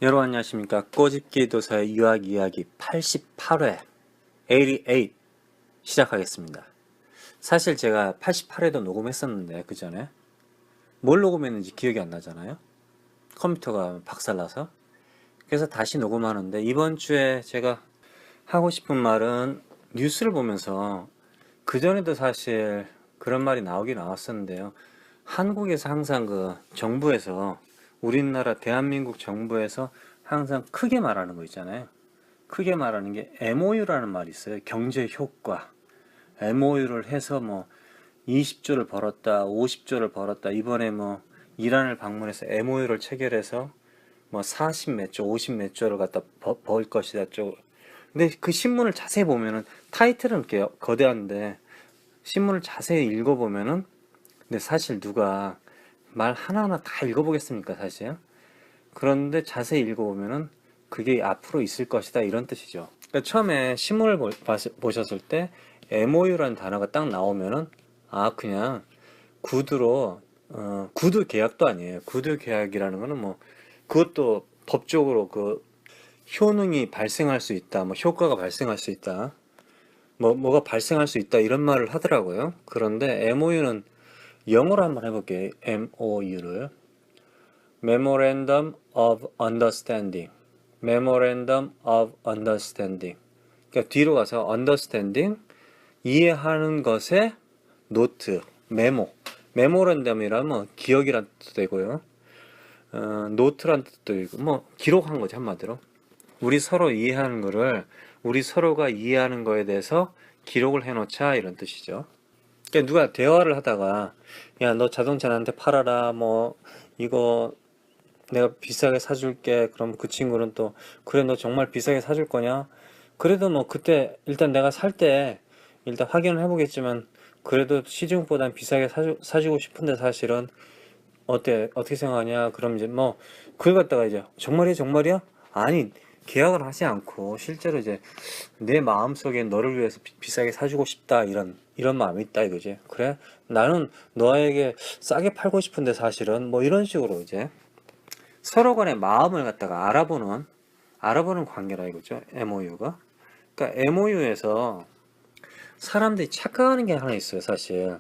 여러분 안녕하십니까. 꼬집기도서의 유학 이야기 88회 88 시작하겠습니다. 사실 제가 88회도 녹음했었는데 그 전에 뭘 녹음했는지 기억이 안 나잖아요. 컴퓨터가 박살나서. 그래서 다시 녹음하는데 이번 주에 제가 하고 싶은 말은 뉴스를 보면서 그 전에도 사실 그런 말이 나오긴 나왔었는데요. 한국에서 항상 그 정부에서 우리나라 대한민국 정부에서 항상 크게 말하는 거 있잖아요. 크게 말하는 게 MOU라는 말이 있어요. 경제 효과. MOU를 해서 뭐 20조를 벌었다, 50조를 벌었다. 이번에 뭐 이란을 방문해서 MOU를 체결해서 뭐 40 몇 조, 50 몇 조를 갖다 벌 것이다. 근데 그 신문을 자세히 보면은 타이틀은 이렇게 거대한데 신문을 자세히 읽어보면은 근데 사실 누가 말 하나하나 다 읽어보겠습니까, 사실? 그런데 자세히 읽어보면은 그게 앞으로 있을 것이다, 이런 뜻이죠. 그러니까 처음에 신문을 보셨을 때 MOU라는 단어가 딱 나오면은 그냥 구두로 구두 계약도 아니에요. 구두 계약이라는 거는 뭐 그것도 법적으로 그 효능이 발생할 수 있다, 뭐 효과가 발생할 수 있다, 뭐가 발생할 수 있다 이런 말을 하더라고요. 그런데 MOU는 영어로 한번 해볼게요. MOU를 Memorandum of Understanding. Memorandum of Understanding. 그러니까 뒤로 가서 Understanding, 이해하는 것의 노트, 메모. 메모랜덤이라면 기억이란 뜻도 되고요. 노트란 뜻도 있고, 뭐 기록한 거죠, 한마디로. 우리 서로 이해하는 거를 우리 서로가 이해하는 거에 대해서 기록을 해놓자, 이런 뜻이죠. 그러니까 누가 대화를 하다가 야, 너 자동차 나한테 팔아라, 뭐 이거 내가 비싸게 사줄게. 그럼 그 친구는 또 그래, 너 정말 비싸게 사줄 거냐? 그래도 뭐 그때 일단 내가 살 때 일단 확인을 해보겠지만 그래도 시중보단 비싸게 사주고 싶은데 사실은 어떻게 생각하냐? 그럼 이제 뭐 그걸 갖다가 이제 정말이야 정말이야? 아니, 계약을 하지 않고 실제로 이제 내 마음속에 너를 위해서 비싸게 사주고 싶다, 이런 마음이 있다 이거지. 그래, 나는 너에게 싸게 팔고 싶은데 사실은 뭐 이런 식으로 이제 서로 간의 마음을 갖다가 알아보는 관계라 이거죠. MOU가. 그러니까 MOU에서 사람들이 착각하는 게 하나 있어요, 사실.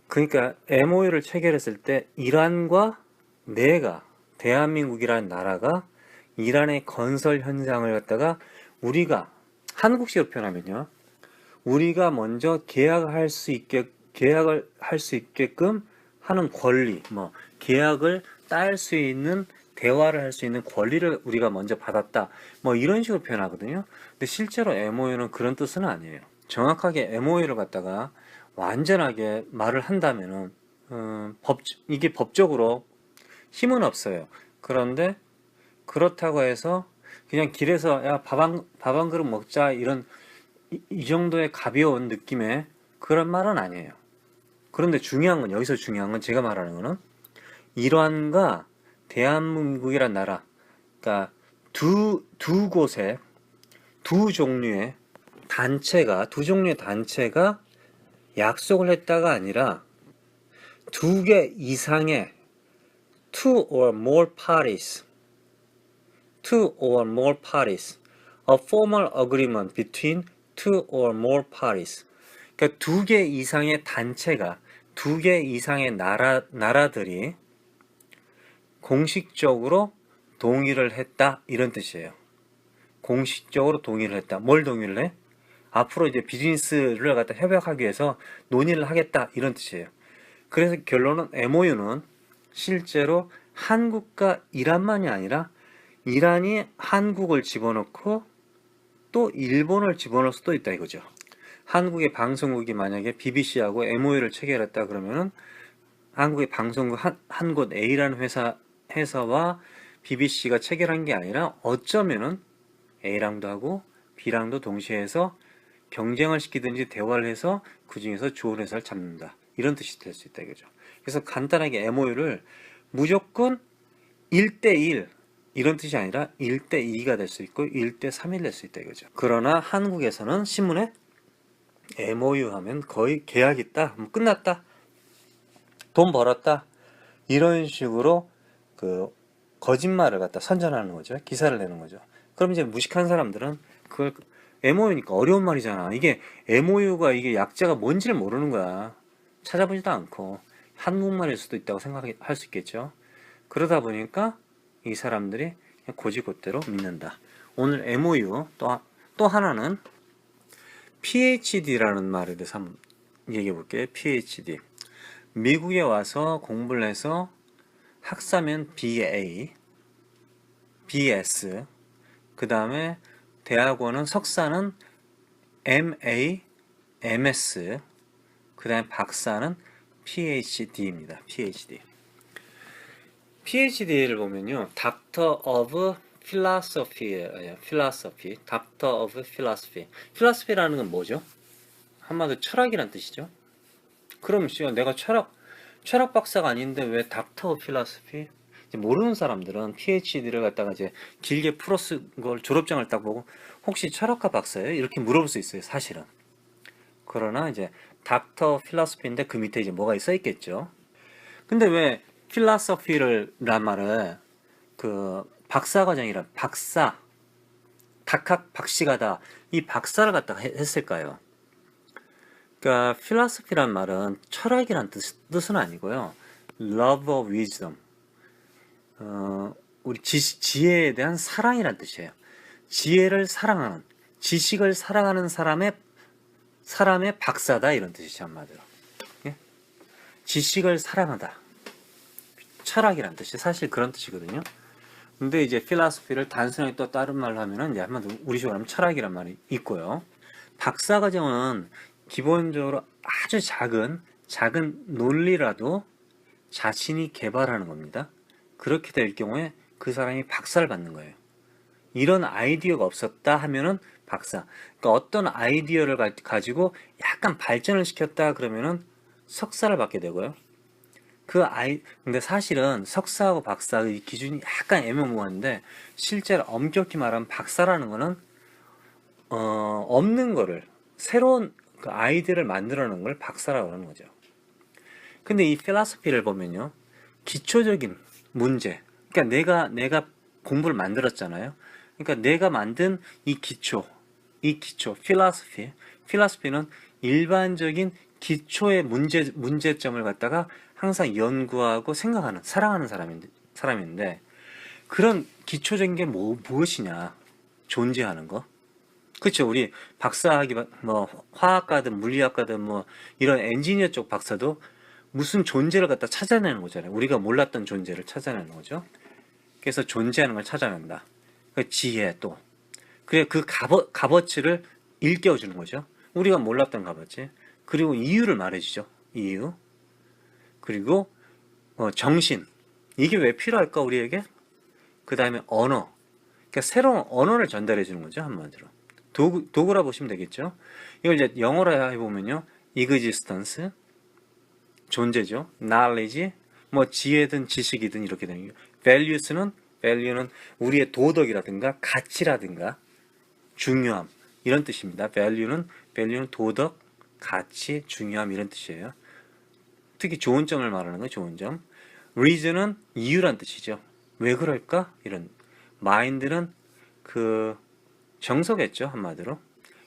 그러니까 MOU를 체결했을 때 이란과 내가, 대한민국이라는 나라가 이란의 건설 현장을 갖다가 우리가, 한국식으로 표현하면요, 우리가 먼저 계약을 할 수 있게끔 하는 권리, 뭐 계약을 딸 수 있는, 대화를 할 수 있는 권리를 우리가 먼저 받았다, 뭐 이런 식으로 표현하거든요. 근데 실제로 MOU는 그런 뜻은 아니에요. 정확하게 MOU를 갖다가 완전하게 말을 한다면은 이게 법적으로 힘은 없어요. 그런데 그렇다고 해서 그냥 길에서 야, 밥 한 그릇 먹자, 이 정도의 가벼운 느낌의 그런 말은 아니에요. 그런데 여기서 중요한 건 제가 말하는 거는 이란과 대한민국이란 나라, 그러니까 두 곳에 두 종류의 단체가 약속을 했다가 아니라 두 개 이상의 two or more parties, a formal agreement between two or more parties. 그러니까 두 개 이상의 단체가, 두 개 이상의 나라들이 공식적으로 동의를 했다, 이런 뜻이에요. 공식적으로 동의를 했다. 뭘 동의를 해? 앞으로 이제 비즈니스를 갖다 협약하기 위해서 논의를 하겠다, 이런 뜻이에요. 그래서 결론은 MOU는 실제로 한국과 이란만이 아니라 이란이 한국을 집어넣고 또 일본을 집어넣을 수도 있다 이거죠. 한국의 방송국이 만약에 BBC하고 MOU를 체결했다 그러면은 한국의 방송국 한 곳 A라는 회사와 BBC가 체결한 게 아니라 어쩌면은 A랑도 하고 B랑도 동시에 해서 경쟁을 시키든지 대화를 해서 그 중에서 좋은 회사를 잡는다, 이런 뜻이 될 수 있다 이거죠. 그래서 간단하게 MOU를 무조건 1대1 이런 뜻이 아니라 1대2가 될 수 있고 1대3이 될 수 있다 이거죠. 그러나 한국에서는 신문에 MOU 하면 거의 계약 있다, 끝났다, 돈 벌었다, 이런 식으로 그 거짓말을 갖다 선전하는 거죠. 기사를 내는 거죠. 그럼 이제 무식한 사람들은 그걸 MOU니까 어려운 말이잖아. 이게 MOU가 이게 약자가 뭔지를 모르는 거야. 찾아보지도 않고 한국말일 수도 있다고 생각할 수 있겠죠. 그러다 보니까 이 사람들이 그냥 고지고대로 믿는다. 오늘 MOU 또 하나는 PhD라는 말에 대해서 한번 얘기해 볼게요. PhD. 미국에 와서 공부를 해서 학사면 BA, BS, 그 다음에 대학원은 석사는 MA, MS, 그 다음에 박사는 PhD입니다. PhD. PhD를 보면요, Doctor of Philosophy, Philosophy, Doctor of Philosophy. Philosophy라는 건 뭐죠? 한마디로 철학이란 뜻이죠. 그럼 내가 철학 박사가 아닌데 왜 닥터 필라스피? 모르는 사람들은 PhD를 갖다가 이제 길게 풀어서 걸 졸업장을 딱 보고 혹시 철학과 박사예요? 이렇게 물어볼 수 있어요, 사실은. 그러나 이제 닥터 필라스피인데 그 밑에 이제 뭐가 써 있겠죠. 근데 왜 필라서피를란 말을 그 박사 과정이라 박사 박학 박시가다 이 박사를 갖다가 했을까요? 그러니까 philosophy란 말은 철학이란 뜻은 아니고요. love of wisdom. 우리 지혜에 대한 사랑이란 뜻이에요. 지혜를 사랑하는, 지식을 사랑하는 사람의 박사다 이런 뜻이죠, 한마디로. 예? 지식을 사랑하다. 철학이란 뜻이 사실 그런 뜻이거든요. 근데 이제 philosophy를 단순하게 또 다른 말로 하면은 이제 한마디로 우리식으로 하면 철학이란 말이 있고요. 박사 과정은 기본적으로 아주 작은 논리라도 자신이 개발하는 겁니다. 그렇게 될 경우에 그 사람이 박사를 받는 거예요. 이런 아이디어가 없었다 하면은 박사. 그러니까 어떤 아이디어를 가지고 약간 발전을 시켰다 그러면은 석사를 받게 되고요. 근데 사실은 석사하고 박사의 기준이 약간 애매모호한데 실제로 엄격히 말하면 박사라는 거는 없는 거를 새로운 그 아이디어를 만들어내는 걸 박사라고 하는 거죠. 근데 이 필라소피를 보면요, 기초적인 문제, 그러니까 내가 공부를 만들었잖아요. 그러니까 내가 만든 이 기초, 필라소피는 일반적인 기초의 문제점을 갖다가 항상 연구하고 생각하는, 사랑하는 사람인데 그런 기초적인 게 무엇이냐? 존재하는 거. 그렇죠. 우리 박사학위 뭐 화학가든 물리학가든 뭐 이런 엔지니어 쪽 박사도 무슨 존재를 갖다 찾아내는 거잖아요. 우리가 몰랐던 존재를 찾아내는 거죠. 그래서 존재하는 걸 찾아낸다. 그 지혜 또. 그래 그 값어치를 일깨워 주는 거죠. 우리가 몰랐던 값어치. 그리고 이유를 말해주죠. 이유. 그리고 정신. 이게 왜 필요할까 우리에게? 그 다음에 언어. 그러니까 새로운 언어를 전달해 주는 거죠. 한마디로. 도구라 보시면 되겠죠. 이걸 이제 영어로 해보면요, existence, 존재죠. knowledge, 뭐 지혜든 지식이든 이렇게 되는 거예요. value는 우리의 도덕이라든가 가치라든가 중요함 이런 뜻입니다. value는 도덕, 가치, 중요함 이런 뜻이에요. 특히 좋은 점을 말하는 거예요. 좋은 점. reason은 이유란 뜻이죠. 왜 그럴까? 이런. mind는 그 정서겠죠, 한마디로.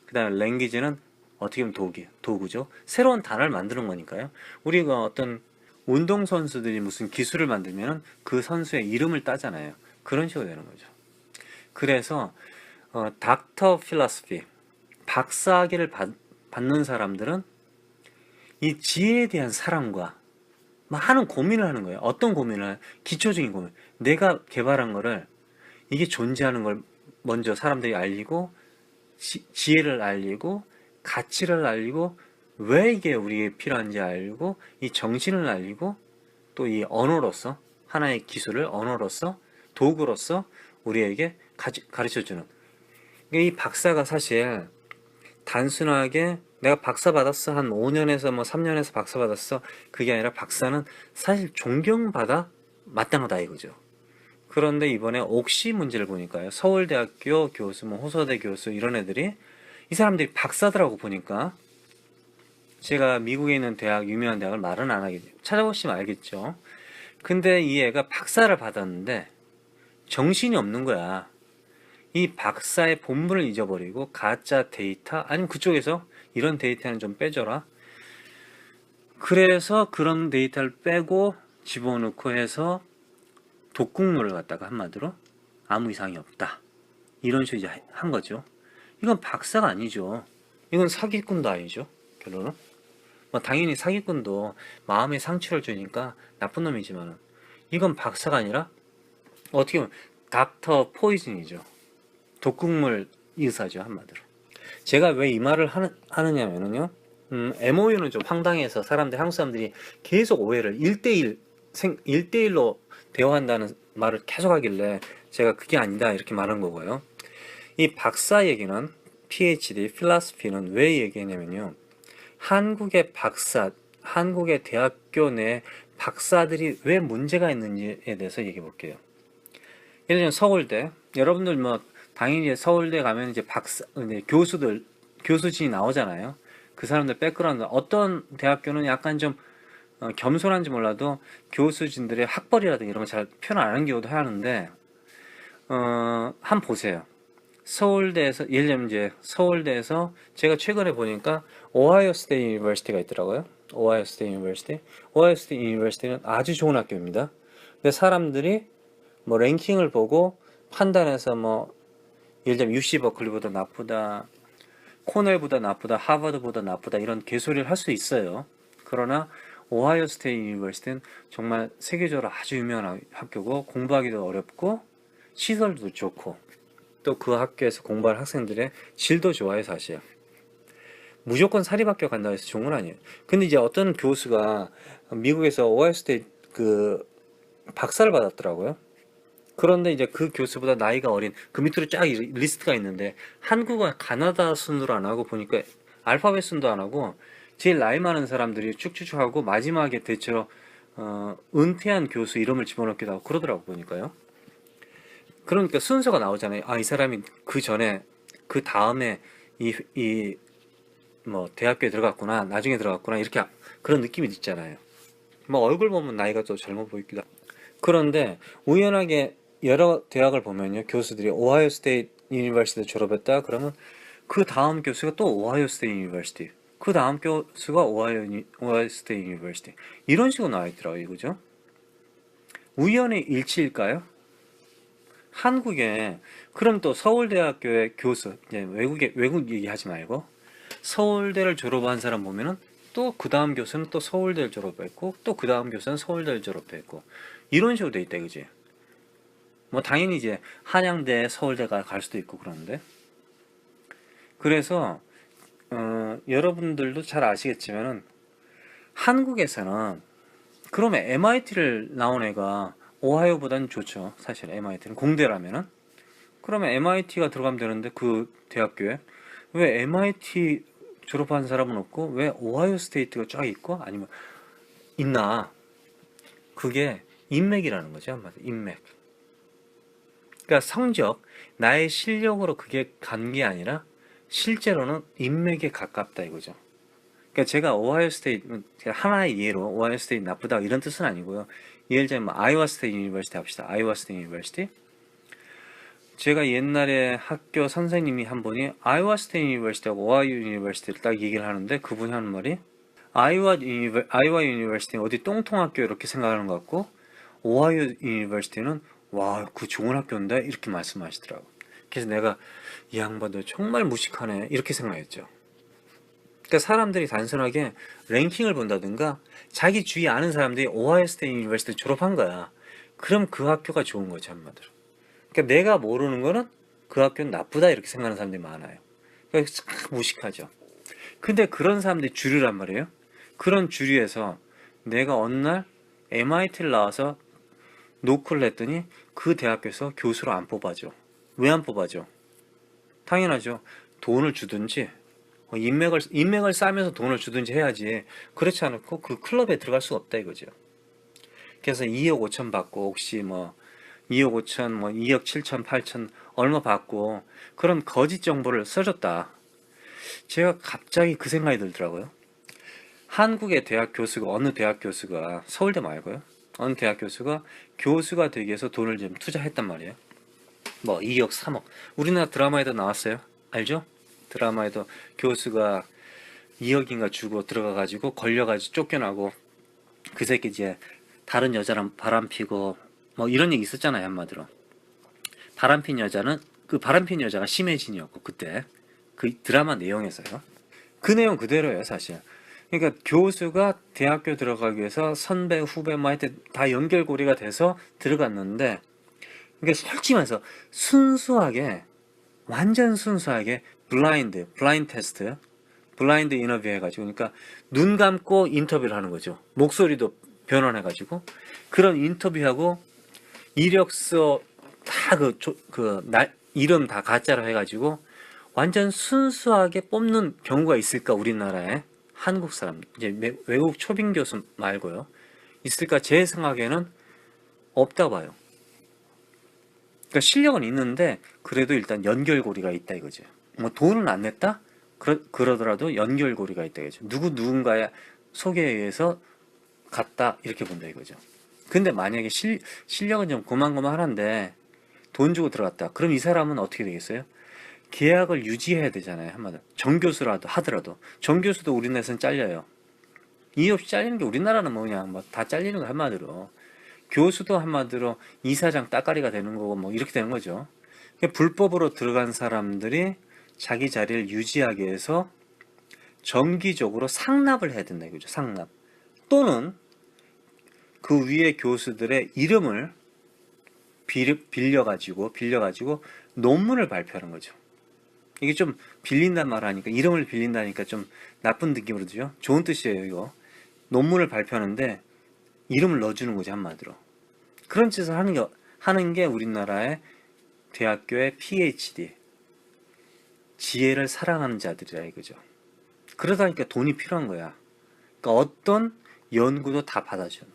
그 다음에 language는 어떻게 보면 도구죠. 새로운 단어를 만드는 거니까요. 우리가 어떤 운동선수들이 무슨 기술을 만들면 그 선수의 이름을 따잖아요. 그런 식으로 되는 거죠. 그래서 닥터 필라소피, 박사학위를 받는 사람들은 이 지혜에 대한 사랑과 하는 고민을 하는 거예요. 어떤 고민을? 기초적인 고민. 내가 개발한 거를 이게 존재하는 걸 먼저 사람들이 알리고 지혜를 알리고 가치를 알리고 왜 이게 우리에게 필요한지 알고 이 정신을 알리고 또 이 언어로서 하나의 기술을 언어로서 도구로서 우리에게 가르쳐주는 이 박사가 사실 단순하게 내가 박사 받았어 한 5년에서 뭐 3년에서 박사 받았어 그게 아니라 박사는 사실 존경받아 마땅하다 이거죠. 그런데 이번에 옥시 문제를 보니까요. 서울대학교 교수, 뭐 호서대 교수 이런 애들이 이 사람들이 박사더라고 보니까 제가 미국에 있는 대학, 유명한 대학을 말은 안 하겠죠. 찾아보시면 알겠죠. 근데 이 애가 박사를 받았는데 정신이 없는 거야. 이 박사의 본분을 잊어버리고 가짜 데이터 아니면 그쪽에서 이런 데이터는 좀 빼줘라. 그래서 그런 데이터를 빼고 집어넣고 해서 독국물을 갖다가 한마디로 아무 이상이 없다. 이런 식으로 이제 한 거죠. 이건 박사가 아니죠. 이건 사기꾼도 아니죠. 결론은. 뭐 당연히 사기꾼도 마음의 상처를 주니까 나쁜 놈이지만은 이건 박사가 아니라 어떻게 보면 닥터 포이즌이죠. 독극물 의사죠, 한마디로. 제가 왜 이 말을 하느냐면요. MOU는 좀 황당해서 한국 사람들이 계속 오해를 1대1로 대화한다는 말을 계속 하길래 제가 그게 아니다 이렇게 말한 거고요. 이 박사 얘기는 PhD, 필라스피는 왜 얘기했냐면요. 한국의 대학교 내 박사들이 왜 문제가 있는지에 대해서 얘기해 볼게요. 예를 들면 서울대, 여러분들 뭐 당연히 서울대 가면 이제 교수진이 나오잖아요. 그 사람들 백그라운드, 어떤 대학교는 약간 좀 겸손한지 몰라도 교수진들의 학벌이라든지 이런 거 잘 표현 안 하는 경우도 하는데, 한번 보세요. 서울대에서, 예를 들면 이제 서울대에서 제가 최근에 보니까 오하이오 스테이트 유니버시티가 있더라고요. 오하이오 스테이트 유니버시티. 오하이오 스테이트 유니버시티는 아주 좋은 학교입니다. 근데 사람들이 뭐 랭킹을 보고 판단해서 뭐 예를 들면 UC 버클리보다 나쁘다, 코넬보다 나쁘다, 하버드보다 나쁘다 이런 개소리를 할 수 있어요. 그러나 오하이오 스테이트 유니버시티는 정말 세계적으로 아주 유명한 학교고 공부하기도 어렵고 시설도 좋고 또 그 학교에서 공부할 학생들의 질도 좋아요. 사실 무조건 사립학교 간다고 해서 좋은 건 아니에요. 근데 이제 어떤 교수가 미국에서 오하이오 스테이트 그 박사를 받았더라고요. 그런데 이제 그 교수보다 나이가 어린 그 밑으로 쫙 리스트가 있는데 한국은 가나다 순으로 안 하고 보니까 알파벳 순도 안 하고 제일 나이 많은 사람들이 쭉쭉쭉 하고 마지막에 대체로 은퇴한 교수 이름을 집어넣기도 하고 그러더라고 보니까요. 그러니까 순서가 나오잖아요. 아, 이 사람이 그 전에 그 다음에 뭐 대학교에 들어갔구나, 나중에 들어갔구나 이렇게 그런 느낌이 있잖아요. 뭐 얼굴 보면 나이가 또 젊어 보이기도 하고. 그런데 우연하게 여러 대학을 보면요, 교수들이 오하이오 스테이트 유니버시티 졸업했다 그러면 그 다음 교수가 또 오하이오 스테이트 유니버시티, 그 다음 교수가 오하이오 스테이트 유니버시티 이런 식으로 나와 있더라고요. 그죠? 우연의 일치일까요? 한국에 그럼 또 서울대학교의 교수, 이제 외국 얘기하지 말고 서울대를 졸업한 사람 보면은 또 그 다음 교수는 또 서울대를 졸업했고 또 그 다음 교수는 서울대를 졸업했고 이런 식으로 돼 있다, 그지? 뭐 당연히 이제 한양대, 서울대가 갈 수도 있고 그러는데, 그래서 여러분들도 잘 아시겠지만은 한국에서는 그러면 MIT를 나온 애가 오하이오보다는 좋죠. 사실 MIT는 공대라면은. 그러면 MIT가 들어가면 되는데 그 대학교에 왜 MIT 졸업한 사람은 없고 왜 오하이오 스테이트가 쫙 있고 아니면 있나? 그게 인맥이라는 거죠. 한마디로 인맥. 그러니까 성적, 나의 실력으로 그게 간 게 아니라 실제로는 인맥에 가깝다 이거죠. 그러니까 제가 오하이오 스테이트 하나의 예로 오하이오 스테이트 나쁘다 이런 뜻은 아니고요. 예를 들면 아이오와 스테이트 유니버시티 합시다. 아이오와 스테이트 유니버시티. 제가 옛날에 학교 선생님이 한 분이 아이오와 스테이트 유니버시티하고 오하이오 유니버시티를 딱 얘기를 하는데 그분이 하는 말이 아이오와 유니버시티는 어디 똥통 학교 이렇게 생각하는 것 같고 오하이오 유니버시티는 와, 그 좋은 학교인데 이렇게 말씀하시더라고. 그래서 내가 이 양반도 정말 무식하네 이렇게 생각했죠. 그러니까 사람들이 단순하게 랭킹을 본다든가 자기 주위 아는 사람들이 오하이오 스테이트 유니버시티 졸업한 거야. 그럼 그 학교가 좋은 거지, 한마디로. 그러니까 내가 모르는 거는 그 학교는 나쁘다 이렇게 생각하는 사람들이 많아요. 그러니까 참 무식하죠. 근데 그런 사람들이 주류란 말이에요. 그런 주류에서 내가 어느 날 MIT를 나와서 노크를 했더니 그 대학교에서 교수로 안 뽑아줘. 왜 안 뽑아줘? 당연하죠. 돈을 주든지 인맥을 쌓으면서 돈을 주든지 해야지. 그렇지 않고 그 클럽에 들어갈 수가 없다 이거죠. 그래서 2억 5천 받고 혹시 뭐 2억 5천 뭐 2억 7천 8천 얼마 받고 그런 거짓 정보를 써줬다. 제가 갑자기 그 생각이 들더라고요. 한국의 대학 교수가 어느 대학 교수가 서울대 말고요. 어느 대학 교수가 되기 위해서 돈을 좀 투자했단 말이에요. 뭐 2억, 3억. 우리나라 드라마에도 나왔어요. 알죠? 드라마에도 교수가 2억인가 주고 들어가가지고 걸려가지고 쫓겨나고 그 새끼 이제 다른 여자랑 바람피고 뭐 이런 얘기 있었잖아요. 한마디로 바람핀 여자는 그 바람핀 여자가 심혜진이었고 그때 그 드라마 내용에서요. 그 내용 그대로예요 사실. 그러니까 교수가 대학교 들어가기 위해서 선배 후배 뭐 하여튼 다 연결고리가 돼서 들어갔는데 그러니까 솔직히 말해서 순수하게 완전 순수하게 블라인드 테스트 블라인드 인터뷰 해가지고 그러니까 눈 감고 인터뷰를 하는 거죠. 목소리도 변환해가지고 그런 인터뷰하고 이력서 다 이름 다 가짜로 해가지고 완전 순수하게 뽑는 경우가 있을까 우리나라에 한국 사람 이제 외국 초빙 교수 말고요 있을까 제 생각에는 없다 봐요. 그러니까 실력은 있는데 그래도 일단 연결고리가 있다 이거죠. 뭐 돈은 안 냈다 그러더라도 연결고리가 있다 이거죠. 누군가의 소개에 의해서 갔다 이렇게 본다 이거죠. 근데 만약에 실력은 좀 고만고만한데 돈 주고 들어갔다 그럼 이 사람은 어떻게 되겠어요? 계약을 유지해야 되잖아요. 한마디로 정교수라도 하더라도 정교수도 우리나라에서는 잘려요. 이유 없이 잘리는 게 우리나라는 뭐냐 뭐 다 잘리는 거 한마디로 교수도 한마디로 이사장 따까리가 되는 거고 뭐 이렇게 되는 거죠. 그러니까 불법으로 들어간 사람들이 자기 자리를 유지하기 위해서 정기적으로 상납을 해야 된다 이거죠. 상납 또는 그 위에 교수들의 이름을 빌려가지고 논문을 발표하는 거죠. 이게 좀 빌린단 말 하니까 이름을 빌린다니까 좀 나쁜 느낌으로 들죠. 좋은 뜻이에요 이거. 논문을 발표하는데 이름을 넣어주는 거지 한마디로. 그런 짓을 하는 게 우리나라의 대학교의 PhD 지혜를 사랑하는 자들이라 이거죠. 그러다 보니까 돈이 필요한 거야. 그러니까 어떤 연구도 다 받아줘.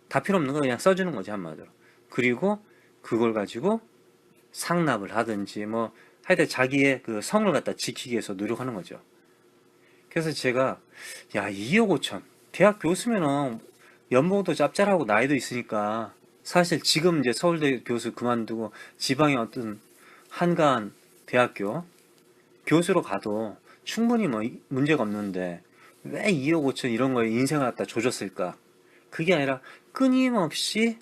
다 필요 없는 거 그냥 써주는 거지 한마디로. 그리고 그걸 가지고 상납을 하든지 뭐 하여튼 자기의 그 성을 갖다 지키기 위해서 노력하는 거죠. 그래서 제가 야 2억 5천 대학 교수면은 연봉도 짭짤하고 나이도 있으니까 사실 지금 이제 서울대 교수 그만두고 지방의 어떤 한가한 대학교 교수로 가도 충분히 뭐 문제가 없는데 왜 2억 5천 이런 거에 인생을 갖다 조졌을까? 그게 아니라 끊임없이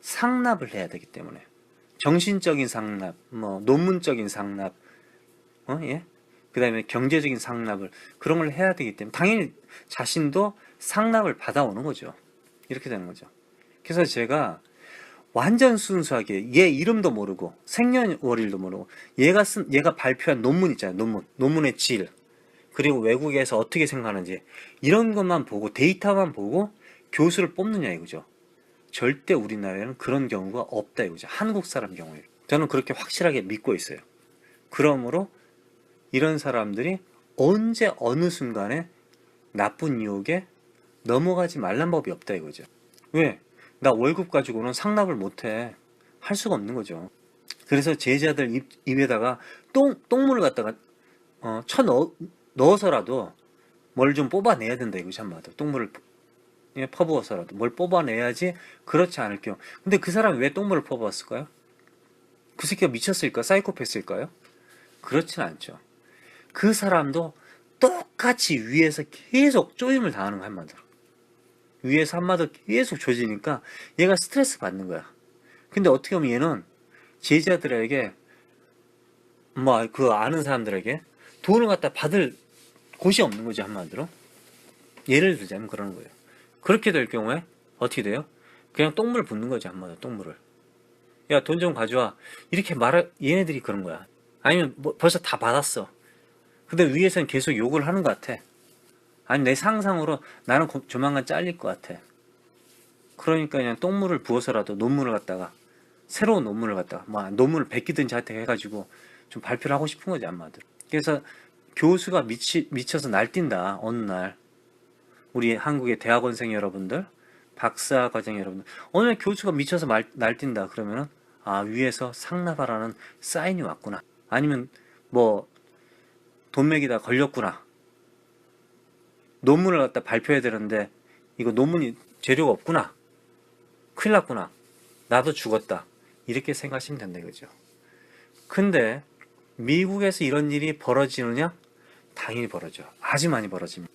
상납을 해야 되기 때문에 정신적인 상납, 뭐 논문적인 상납, 예? 그 다음에 경제적인 상납을 그런 걸 해야 되기 때문에 당연히 자신도 상납을 받아오는 거죠. 이렇게 되는 거죠. 그래서 제가 완전 순수하게 얘 이름도 모르고 생년월일도 모르고 얘가 발표한 논문 있잖아요. 논문의 질 그리고 외국에서 어떻게 생각하는지 이런 것만 보고 데이터만 보고 교수를 뽑느냐 이거죠. 절대 우리나라에는 그런 경우가 없다 이거죠. 한국 사람 경우에 저는 그렇게 확실하게 믿고 있어요. 그러므로 이런 사람들이 언제 어느 순간에 나쁜 유혹에 넘어가지 말란 법이 없다 이거죠. 왜? 나 월급 가지고는 상납을 못해. 할 수가 없는 거죠. 그래서 제자들 입에다가 똥물을 갖다가 넣어서라도 뭘 좀 뽑아내야 된다 이거죠. 한마디로 똥물을 퍼부어서라도 뭘 뽑아내야지. 그렇지 않을 경우 근데 그 사람이 왜 똥물을 퍼부었을까요? 그 새끼가 미쳤을까? 사이코패스일까요? 그렇진 않죠. 그 사람도 똑같이 위에서 계속 쪼임을 당하는 거 한마디로 위에서 한마디로 계속 조지니까 얘가 스트레스 받는 거야. 근데 어떻게 보면 얘는 제자들에게 뭐 그 아는 사람들에게 돈을 갖다 받을 곳이 없는 거지 한마디로. 예를 들자면 그러는 거예요. 그렇게 될 경우에 어떻게 돼요? 그냥 똥물 붓는 거지 한마디로 똥물을. 야 돈 좀 가져와 이렇게 얘네들이 그런 거야. 아니면 뭐 벌써 다 받았어. 근데 위에서는 계속 욕을 하는 것 같아. 아니 내 상상으로 나는 조만간 잘릴 것 같아. 그러니까 그냥 똥물을 부어서라도 논문을 갖다가 새로운 논문을 갖다가 뭐 논문을 베끼든지 하여튼 해가지고 좀 발표를 하고 싶은 거지 한마디로. 그래서 교수가 미쳐서 날뛴다 어느 날 우리 한국의 대학원생 여러분들 박사과정 여러분들 어느 날 교수가 미쳐서 날뛴다 그러면은 아 위에서 상납하라는 사인이 왔구나. 아니면 뭐 돈맥이다 걸렸구나. 논문을 갖다 발표해야 되는데 이거 논문이 재료가 없구나. 큰일 났구나. 나도 죽었다. 이렇게 생각하시면 된다 이거죠. 근데 미국에서 이런 일이 벌어지느냐? 당연히 벌어져. 아주 많이 벌어집니다.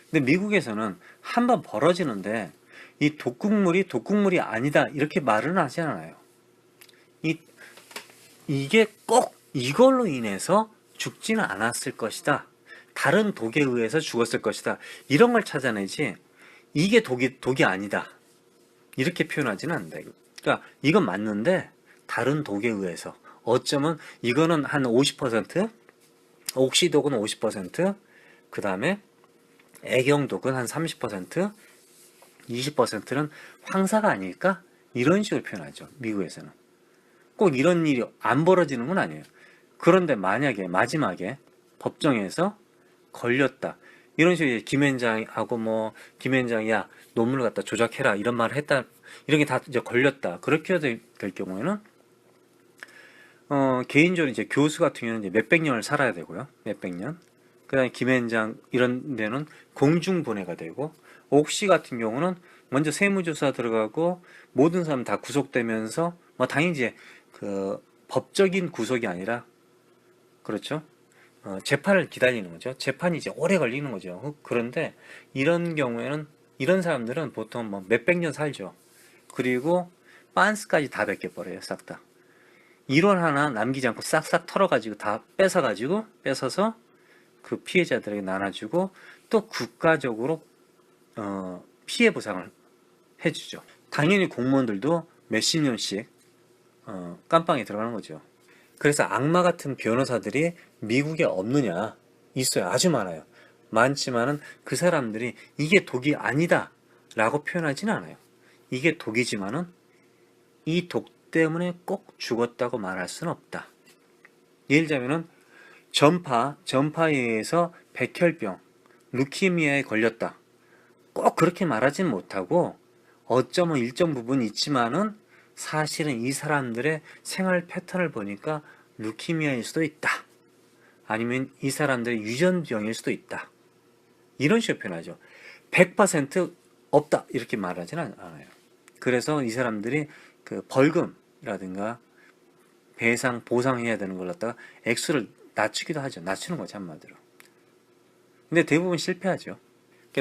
근데 미국에서는 한번 벌어지는데 이 독극물이 아니다 이렇게 말은 하지 않아요. 이게 꼭 이걸로 인해서 죽지는 않았을 것이다. 다른 독에 의해서 죽었을 것이다. 이런 걸 찾아내지 이게 독이 아니다. 이렇게 표현하지는 않는다. 그러니까 이건 맞는데 다른 독에 의해서 어쩌면 이거는 한 50%, 옥시독은 50%, 그 다음에 애경독은 한 30%, 20%는 황사가 아닐까? 이런 식으로 표현하죠. 미국에서는. 꼭 이런 일이 안 벌어지는 건 아니에요. 그런데 만약에 마지막에 법정에서 걸렸다. 이런 식으로 김현장하고 김현장이 야 논문을 갖다 조작해라 이런 말을 했다. 이런 게 다 이제 걸렸다. 그렇게 될 경우에는 개인적으로 이제 교수 같은 경우는 이제 몇백 년을 살아야 되고요. 몇백 년. 그다음에 김현장 이런 데는 공중분해가 되고 옥시 같은 경우는 먼저 세무조사 들어가고 모든 사람 다 구속되면서 당연히 이제 그 법적인 구속이 아니라 그렇죠. 재판을 기다리는 거죠. 재판이 이제 오래 걸리는 거죠. 그런데 이런 경우에는 이런 사람들은 보통 몇백 년 살죠. 그리고 빤스까지 다 벗겨버려요. 싹 다. 일원 하나 남기지 않고 싹싹 털어가지고 다 뺏어서 그 피해자들에게 나눠주고 또 국가적으로 피해 보상을 해주죠. 당연히 공무원들도 몇십 년씩 깜빵에 들어가는 거죠. 그래서 악마 같은 변호사들이 미국에 없느냐? 있어요. 아주 많아요. 많지만은 그 사람들이 이게 독이 아니다 라고 표현하지는 않아요. 이게 독이지만은 이 독 때문에 꼭 죽었다고 말할 수는 없다. 예를 들자면은 전파에 의해서 백혈병, 루키미아에 걸렸다. 꼭 그렇게 말하지는 못하고 어쩌면 일정 부분 있지만은 사실은 이 사람들의 생활 패턴을 보니까 루키미아일 수도 있다. 아니면 이 사람들의 유전병일 수도 있다. 이런 식으로 표현하죠. 100% 없다. 이렇게 말하지는 않아요. 그래서 이 사람들이 그 벌금이라든가 보상해야 되는 걸 갖다가 액수를 낮추기도 하죠. 낮추는 거죠, 한마디로. 근데 대부분 실패하죠.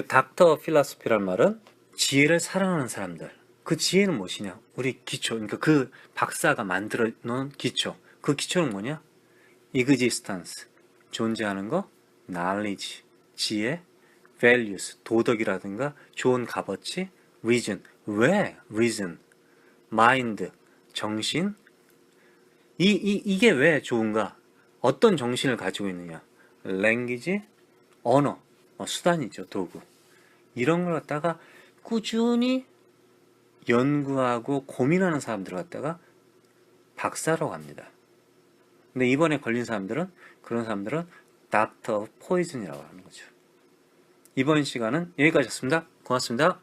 닥터 필라소피란 말은 지혜를 사랑하는 사람들. 그 지혜는 무엇이냐? 우리 기초, 그러니까 그 박사가 만들어 놓은 기초. 그 기초는 뭐냐? existence, 존재하는 거, knowledge, 지혜, values, 도덕이라든가 좋은 값어치, reason, 왜? reason, mind, 정신. 이게 왜 좋은가? 어떤 정신을 가지고 있느냐? language, 언어, 수단이죠, 도구. 이런 걸 갖다가 꾸준히 연구하고 고민하는 사람들을 갖다가 박사라고 합니다. 근데 이번에 걸린 사람들은 그런 사람들은 닥터 포이즌이라고 하는 거죠. 이번 시간은 여기까지였습니다. 고맙습니다.